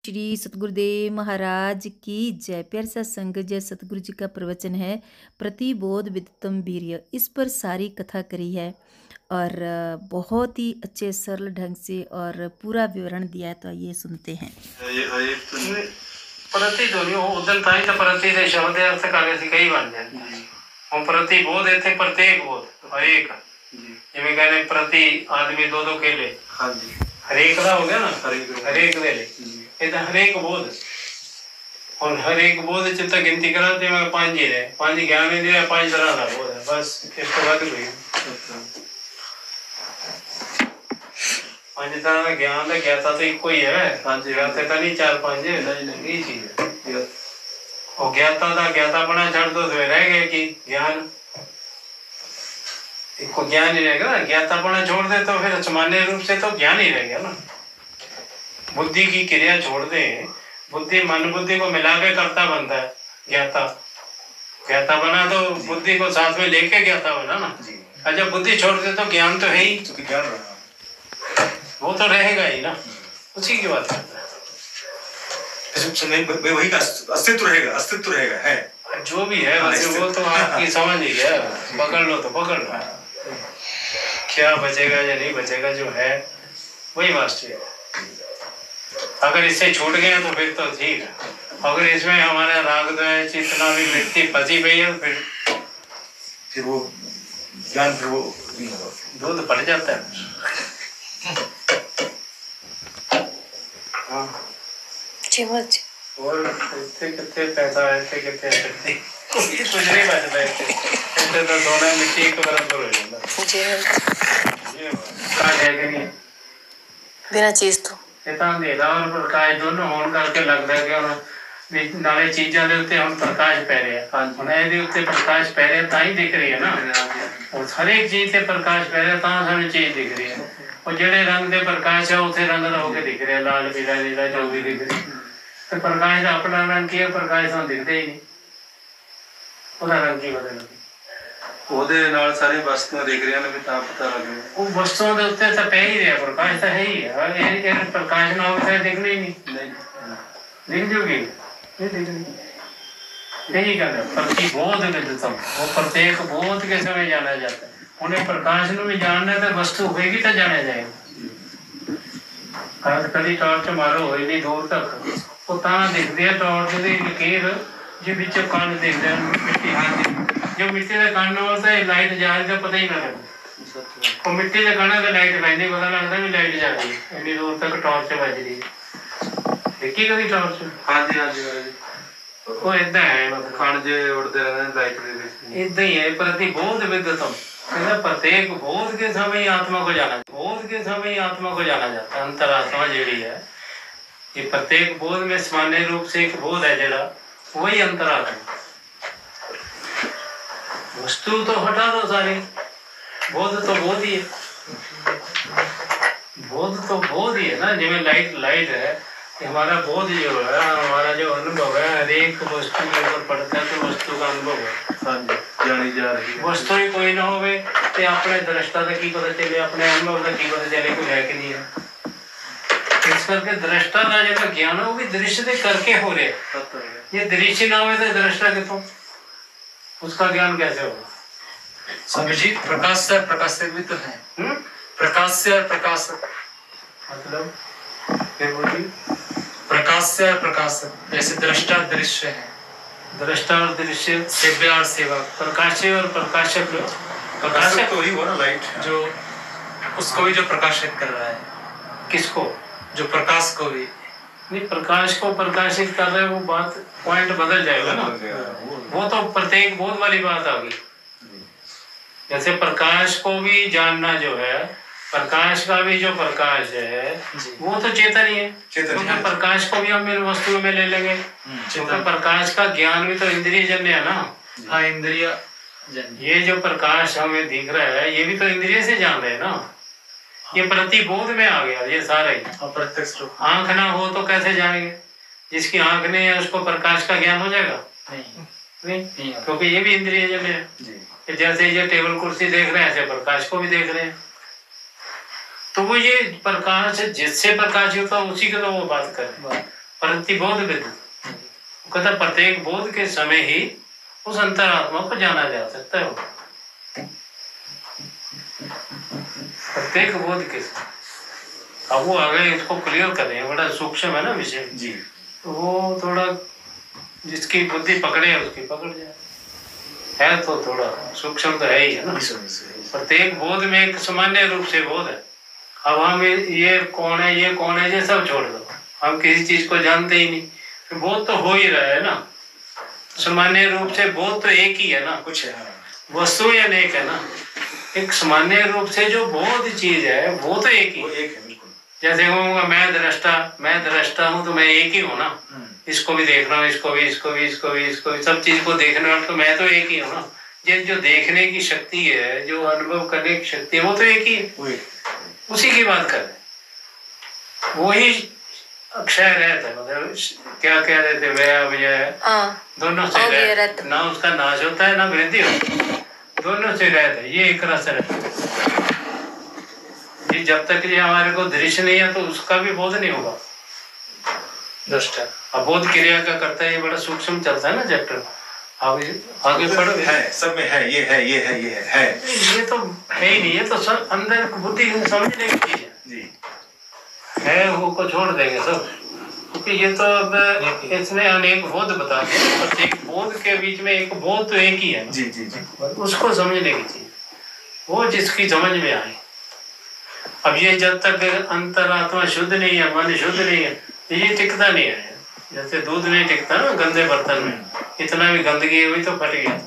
श्री सतगुरुदेव महाराज की जय। प्यार सा संगत जय। सतगुरु जी का प्रवचन है प्रतिबोध विदितम वीर्य। इस पर सारी कथा करी है और बहुत ही अच्छे सरल ढंग से और पूरा विवरण दिया है। तो आइए सुनते हैं। प्रति दोनों उदन ताई तो प्रति से शब्द अर्थ कार्य से कई बन जाते हैं। हम प्रति बोध थे प्रत्येक बोध हरेक जिਵੇਂ कहने प्रति आदमी दो दो केले। हाँ जी हरेक का हो गया ना हरेक दे ले ये तो हरेक बोध और हरेक बोध चित्त गिनती कराते मैं पांच ही रहे पांच ज्ञान नहीं दिया पांच तरह का बोध है बस इसके बाद हुई पांच तरह का ज्ञान का ज्ञाता तो एक ही है। हाँ जी ज्ञाता तो नहीं चार पांच है ये चीज है और ज्ञाता था ज्ञाता बना छड़ दो तो रह गए कि ज्ञान को ज्ञान ही रहेगा ना। ज्ञातापना छोड़ दे तो फिर सामान्य रूप से तो ज्ञान ही रहेगा ना। बुद्धि की क्रिया छोड़ दे बुद्धि मन बुद्धि को मिला के करता बनता है ज्ञाता ज्ञाता बना तो बुद्धि को साथ में लेके ज्ञाता बना ना। अच्छा बुद्धि छोड़ दे तो ज्ञान तो है ही तो ज्ञान वो तो रहेगा ही ना उसी की बात करता है। वही का अस्तित्व रहेगा है जो भी है वैसे वो तो आपकी समझ ही है। पकड़ लो तो पकड़ लो क्या बचेगा या नहीं बचेगा जो है वही वास्तविक है। अगर इससे छूट गए तो फिर तो ठीक है। अगर इसमें हमारा राग द्वेष इतना भी मिट्टी फंसी गई है तो फिर वो ज्ञान फिर वो दूध पड़ जाता है। हाँ और कितने पैसा है कितने कुछ नहीं बचता है तो दोनों मिट्टी एक बराबर हो जाता है बिना चीज तो अंधेरा और प्रकाश दोनों होने करके लगता है कि नाले चीज़ों के उत्ते हम प्रकाश पै रहे हैं उन्हें उत्ते प्रकाश पै रहे ता ही दिख रही है ना। और हर एक चीज से प्रकाश पै रहा ता सानू चीज दिख रही है और जेड़े रंग के प्रकाश है उसे रंग होके दिख रहे लाल पीला नीला जो भी दिख रही तो प्रकाश का अपना रंग की प्रकाश तो दिखते ही नहीं ਉਹਦਾ ਰੰਗ ਕੀ ਬਦਲ ਉਹਦੇ ਨਾਲ ਸਾਰੀ ਵਸਤੂਆਂ ਦੇਖ ਰਹੀਆਂ ਨੇ ਵੀ ਤਾਂ ਪਤਾ ਲੱਗੇ ਉਹ ਵਸਤੂਆਂ ਦੇ ਉੱਤੇ ਤਾਂ ਪੈ ਹੀ ਰਿਹਾ ਪ੍ਰਕਾਸ਼ ਤਾਂ ਹੈ ਹੀ ਹੈ। ਇਹ ਪ੍ਰਕਾਸ਼ ਨਾ ਹੋਵੇ ਤਾਂ ਦਿਖਣਾ ਹੀ ਨਹੀਂ दिख जोगी ये दिखनी यही कहना प्रतिबोध विदितम वो प्रत्येक बोध के समय जाना जाता है। उन्हें प्रकाश में भी जानना है तो वस्तु होगी तो जाना जाएगा। कभी टॉर्च मारो हो नहीं दूर तक वो ता दिखती है टॉर्च की लकीर जो बिचों कण दिखते हैं मिट्टी जो मिट्टी का कण होता है लाइट जा रही तो पता ही ना लगता वो मिट्टी के कण से लाइट पैंती पता लगता भी लाइट जा रही है इन्नी दूर तक टॉर्च बज रही है। देखी कभी टॉर्च हाँ जी वो इदा है मतलब कण जे उड़ते रहते लाइट दे ਵਿੱਚ इदा ही है। प्रतिबोध विदितम प्रत्येक बोध के समय आत्मा को जाना बोध के समय आत्मा को जाना जाता है। अंतरात्मा जेड़ी है ये प्रत्येक बोध में सामान्य रूप से एक बोध है जेड़ा वही अंतरात्मा। वस्तु तो हटा दो सारी बोध तो बोध ही है बोध तो बोध ही है ना। जिਵੇਂ लाइट है हमारा बोध जो है हमारा जो अनुभव है हर एक वस्तु के ऊपर पड़ता है तो वस्तु का अनुभव है। हाँ जी जानी जा रही है वस्तु ही कोई ना होवे ते अपने दृष्टा का की पता चले अपने अनुभव का की पता चले कोई है कि नहीं है। इस करके दृष्टा का जो ज्ञान है वो भी दृश्य से करके हो रहे ये दृश्य ना हो तो दृष्टा कितों उसका ज्ञान कैसे होगा। स्वामी जी प्रकाश से प्रकाशित भी तो है प्रकाश से और प्रकाश मतलब फिर बोलिए प्रकाश से और प्रकाश जैसे दृष्टा दृश्य है दृष्टा और दृश्य सेव्य और सेवा प्रकाश्य और प्रकाशक प्रकाशक तो वही हुआ ना लाइट जो उसको भी जो प्रकाशित कर रहा है किसको जो प्रकाश को भी नहीं प्रकाश को प्रकाशित कर रहे वो बात पॉइंट बदल जाएगा ना। वो तो प्रत्येक बोध वाली बात आ गई। जैसे प्रकाश को भी जानना जो है प्रकाश का भी जो प्रकाश है वो तो चेतन ही है क्योंकि प्रकाश को भी हम इन वस्तुओं में ले लेंगे क्योंकि प्रकाश का ज्ञान भी तो इंद्रिय जन्य है ना। हाँ इंद्रिय ये जो प्रकाश हमें दिख रहा है ये भी तो इंद्रिय से जान रहे हैं ना। ये प्रतिबोध में आ गया ये सारा ही अप्रत्यक्ष रूप आंख ना हो तो कैसे जानेंगे जिसकी आंख नहीं है उसको प्रकाश का ज्ञान हो जाएगा नहीं क्योंकि ये भी इंद्रिय जन्य है। जैसे ये टेबल कुर्सी देख रहे हैं ऐसे प्रकाश को भी देख रहे हैं तो वो ये प्रकाश जिससे प्रकाश होता है उसी की तो वो बात कर रहे हैं। प्रतिबोध विदितम, कहता प्रत्येक बोध के समय ही उस अंतरात्मा को जाना जा सकता है। प्रत्येक बोध के समय। अब वो आगे इसको क्लियर कर रहे हैं, बड़ा सूक्ष्म है ना विषय जी, तो वो थोड़ा जिसकी बुद्धि पकड़े उसकी पकड़ जाए, है तो थोड़ा सूक्ष्म तो है ही है ना। प्रत्येक बोध में एक सामान्य रूप से बोध है। अब हम ये कौन है, ये कौन है, ये सब छोड़ दो, हम किसी चीज को जानते ही नहीं, तो बोध तो हो ही रहा है ना। सामान्य रूप से बोध तो एक ही है ना, कुछ है वस्तु या अनेक है ना। एक सामान्य रूप से जो बोध चीज है वो तो एक ही है। जैसे कहूँगा मैं दृष्टा हूँ तो मैं एक ही हूँ ना, इसको भी देख रहा हूँ, इसको भी, सब चीज को देखने वाला तो मैं तो एक ही हूँ ना। ये जो देखने की शक्ति है, जो अनुभव करने की शक्ति है, वो तो एक ही है। उसी की बात कर रहे, वही अक्षय रहता है। मतलब क्या कह रहे थे, वह अव्यय दोनों से रहता, ना उसका नाश होता है ना वृद्धि होती है, दोनों से रहता है। ये एक रस रहता है। ये जब तक ये हमारे को दृश्य नहीं है तो उसका भी बोध नहीं होगा। दृष्टा अबोध क्रिया का करता है, ये बड़ा सूक्ष्म चलता है ना चैप्टर। आगे पढ़ो, है सब में है, ये है, ये है, ये है, ये तो है ही नहीं, ये तो सब अंदर बुद्धि समझने की चीज है जी। है वो को छोड़ देंगे सब, क्योंकि ये तो अब इसने अनेक बोध बता दिए। प्रत्येक बोध के बीच में एक बोध तो एक ही है जी जी जी, उसको समझने की चीज, वो जिसकी समझ में आए। अब ये जब तक अंतरात्मा शुद्ध नहीं है, मन शुद्ध नहीं है, ये टिकता नहीं है। जैसे दूध नहीं टिकता ना गंदे बर्तन में, इतना भी गंदगी हुई तो फट गया,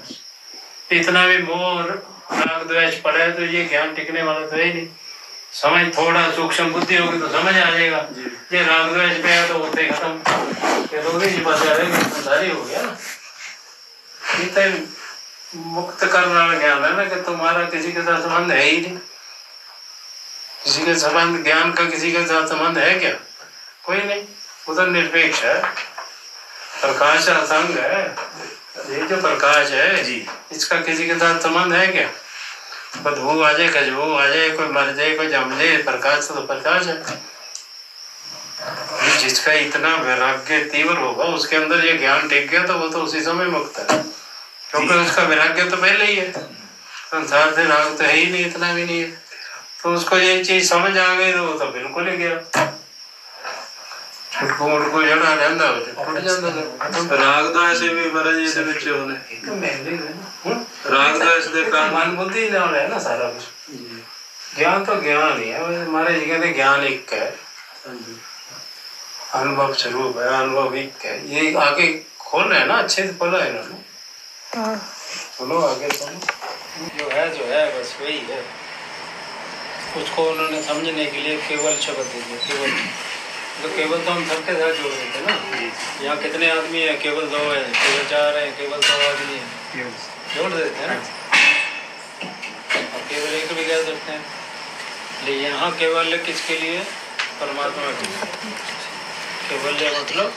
इतना भी मोह राग द्वेष पड़ा है तो ये ज्ञान टिकने वाला तो है ही नहीं। समझ थोड़ा सूक्ष्म बुद्धि होगी तो समझ आ जाएगा। ये राग द्वेष पे है तो होते ही खत्म, ये तो संसारी हो गया ना। ये मुक्त करने वाला ज्ञान है ना, कि तुम्हारा किसी के साथ संबंध है ही नहीं। किसी के संबंध, ज्ञान का किसी के साथ संबंध है क्या? कोई नहीं, वो तो निरपेक्ष है, प्रकाश असंग है। ये जो प्रकाश है जी, इसका किसी के साथ संबंध है क्या? बदबू आ जाए, खुशबू आ जाए, कोई मर जाए, कोई जम जाए, प्रकाश तो प्रकाश है। जिसका इतना वैराग्य तीव्र होगा, उसके अंदर ये ज्ञान टिक गया तो वो तो उसी समय मुक्त है, क्योंकि उसका वैराग्य तो पहले ही है। संसार से राग तो है ही नहीं, इतना भी नहीं है, तो उसको ये चीज समझ आ गई तो वो तो बिल्कुल ही गया। छुटको जड़ा रहंदा हो टूट ਜਾਂਦਾ। राग द्वेष भी महाराज ਇਹਦੇ ਵਿੱਚ ਹੋਣੇ, राग द्वेष ਦੇ ਕਾਰਨ मन बुद्धि ਨਾਲ है ना सारा कुछ। ज्ञान तो ज्ञान ही है, महाराज जी कहते ज्ञान एक है, अनुभव स्वरूप है, अनुभव एक है। ये आगे खोल रहे हैं ना, अच्छे से खोला है इन्होंने। सुनो आगे सुनो, जो है बस वही है। उसको उन्होंने समझने के लिए केवल शब्द दे दिया, केवल। तो केवल तो हम सबके साथ जोड़ देते ना। यहाँ कितने आदमी है? केवल 2 है, केवल 4 है, केवल 2 आदमी है, जोड़ देते हैं ना। और केवल एक भी कह सकते हैं, लेकिन यहाँ केवल किसके लिए? परमात्मा के लिए। केवल मतलब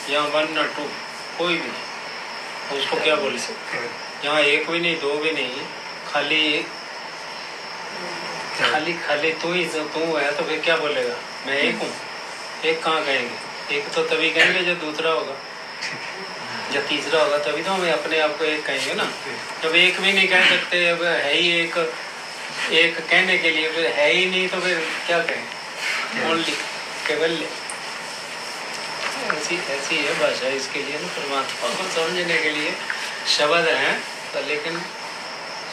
यहाँ 1 और 2 कोई भी नहीं, उसको क्या बोल सकते? यहाँ एक भी नहीं, 2 भी नहीं, खाली खाली तू ही तू है, तो फिर क्या बोलेगा? मैं एक हूँ। एक कहाँ कहेंगे? एक तो तभी कहेंगे जब दूसरा होगा, जब तीसरा होगा, तभी तो हमें अपने आप को एक कहेंगे ना। जब एक भी नहीं कह सकते, अब है ही एक कहने के लिए फिर है ही नहीं, तो फिर क्या कहें? ओनली केवल। ऐसी है भाषा इसके लिए ना, परमात्मा को समझने के लिए शब्द हैं, तो लेकिन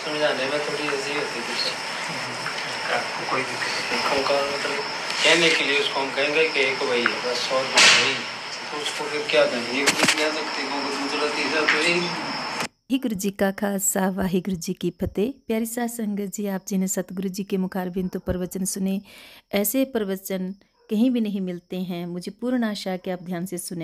समझाने में थोड़ी ऐसी होती थी। कोई मतलब कहने के लिए उसको हम कहेंगे कि एक वही है बस, और वही, तो उसको फिर क्या कहेंगे? एक भी कह सकते हैं, दूसरा तीसरा तो यही। वाहिगुरु जी का खालसा, वाहिगुरु जी की फतेह। प्यारी साध संगत जी, आप जी ने सतगुरु जी के मुखारबिंद तो प्रवचन सुने। ऐसे प्रवचन कहीं भी नहीं मिलते हैं। मुझे पूर्ण आशा है कि आप ध्यान से सुने।